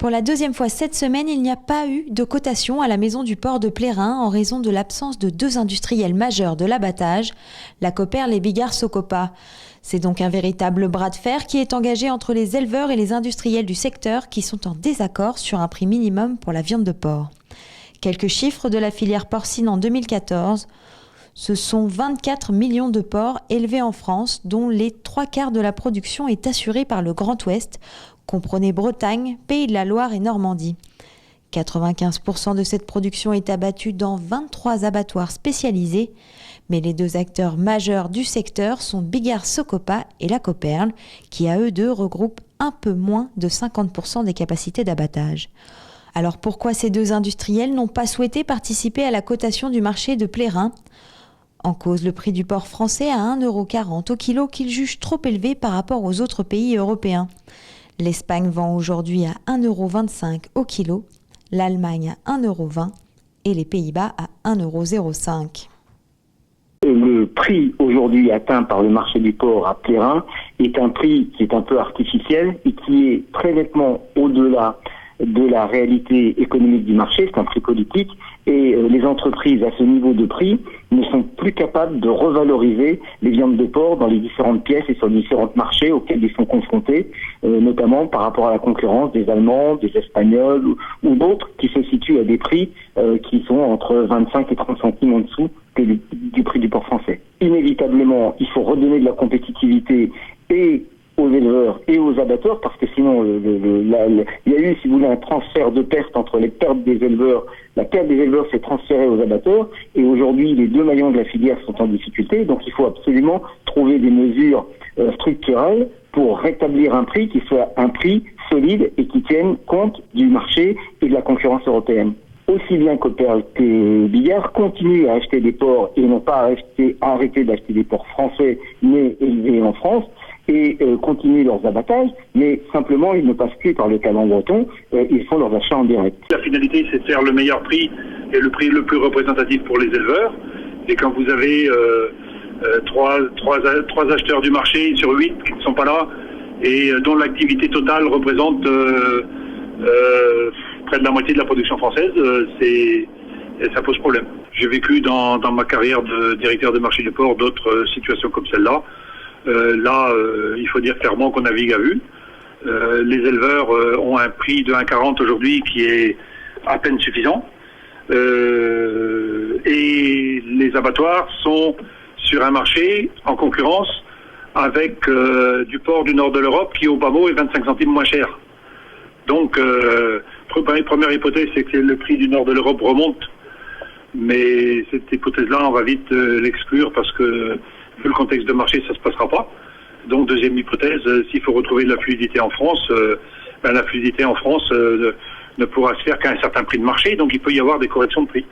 Pour la deuxième fois cette semaine, il n'y a pas eu de cotation à la maison du port de Plérin en raison de l'absence de deux industriels majeurs de l'abattage, la Cooperl et Bigard Socopa. C'est donc un véritable bras de fer qui est engagé entre les éleveurs et les industriels du secteur qui sont en désaccord sur un prix minimum pour la viande de porc. Quelques chiffres de la filière porcine en 2014. Ce sont 24 millions de porcs élevés en France, dont les 3/4 de la production est assurée par le Grand Ouest, comprenez Bretagne, Pays de la Loire et Normandie. 95% de cette production est abattue dans 23 abattoirs spécialisés, mais les deux acteurs majeurs du secteur sont Bigard Socopa et la Cooperl, qui à eux deux regroupent un peu moins de 50% des capacités d'abattage. Alors pourquoi ces deux industriels n'ont pas souhaité participer à la cotation du marché de Plérin ? En cause le prix du porc français à 1,40 € au kilo qu'ils jugent trop élevé par rapport aux autres pays européens. L'Espagne vend aujourd'hui à 1,25 € au kilo, l'Allemagne à 1,20 € et les Pays-Bas à 1,05 €. Le prix aujourd'hui atteint par le marché du porc à Plérin est un prix qui est un peu artificiel et qui est très nettement au-delà de la réalité économique du marché, c'est un prix politique, et les entreprises à ce niveau de prix ne sont plus capables de revaloriser les viandes de porc dans les différentes pièces et sur les différents marchés auxquels ils sont confrontés, notamment par rapport à la concurrence des Allemands, des Espagnols ou d'autres qui se situent à des prix qui sont entre 25 et 30 centimes en dessous du prix du porc français. Inévitablement, il faut redonner de la compétitivité et aux éleveurs et aux abatteurs, parce que sinon il y a eu, si vous voulez, un transfert de pertes entre les pertes des éleveurs. La perte des éleveurs s'est transférée aux abatteurs et aujourd'hui les deux maillons de la filière sont en difficulté, donc il faut absolument trouver des mesures structurelles pour rétablir un prix qui soit un prix solide et qui tienne compte du marché et de la concurrence européenne. Aussi bien Cooperl que Bigard continuent à acheter des porcs et n'ont pas arrêté d'acheter des porcs français mais élevés en France, et continuent leurs abattages, mais simplement ils ne passent plus par le canon breton, ils font leurs achats en direct. La finalité, c'est de faire le meilleur prix et le prix le plus représentatif pour les éleveurs. Et quand vous avez trois acheteurs du marché sur 8 qui ne sont pas là et dont l'activité totale représente près de la moitié de la production française, ça pose problème. J'ai vécu dans ma carrière de directeur de marché du porc d'autres situations comme celle-là. Il faut dire clairement qu'on navigue à vue. Les éleveurs ont un prix de 1,40 € aujourd'hui qui est à peine suffisant. Et les abattoirs sont sur un marché en concurrence avec du porc du nord de l'Europe qui au bas mot est 25 centimes moins cher. Donc, première hypothèse, c'est que le prix du nord de l'Europe remonte. Mais cette hypothèse-là, on va vite l'exclure parce que vu le contexte de marché, ça ne se passera pas. Donc, deuxième hypothèse, s'il faut retrouver de la fluidité en France, la fluidité en France ne pourra se faire qu'à un certain prix de marché, donc il peut y avoir des corrections de prix.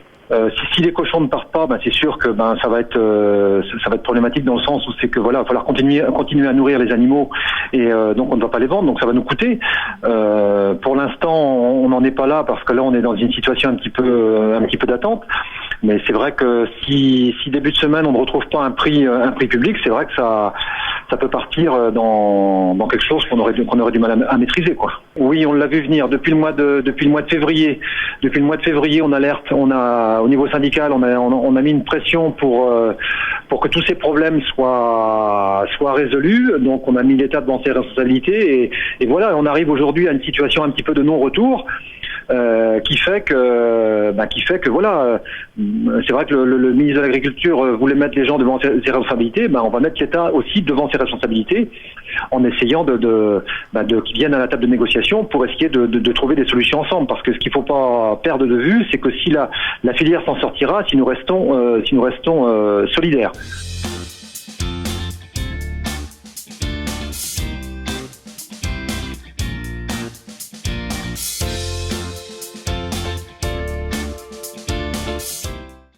Si les cochons ne partent pas, c'est sûr que ça va être problématique dans le sens où c'est que il va falloir continuer à nourrir les animaux et donc on ne va pas les vendre, donc ça va nous coûter. Pour l'instant, on n'en est pas là parce que là on est dans une situation un petit peu d'attente. Mais c'est vrai que si début de semaine on ne retrouve pas un prix public, c'est vrai que ça peut partir dans quelque chose qu'on aurait du mal à maîtriser, quoi. Oui, on l'a vu venir depuis le mois de février. Depuis le mois de février, on alerte, au niveau syndical, on a mis une pression pour que tous ces problèmes soient résolus. Donc on a mis l'État devant ses responsabilités et voilà, on arrive aujourd'hui à une situation un petit peu de non-retour. Qui fait que voilà, c'est vrai que le ministre de l'Agriculture voulait mettre les gens devant ses responsabilités. On va mettre l'État aussi devant ses responsabilités en essayant qu'ils viennent à la table de négociation pour essayer de trouver des solutions ensemble. Parce que ce qu'il faut pas perdre de vue, c'est que si la filière s'en sortira, si nous restons solidaires.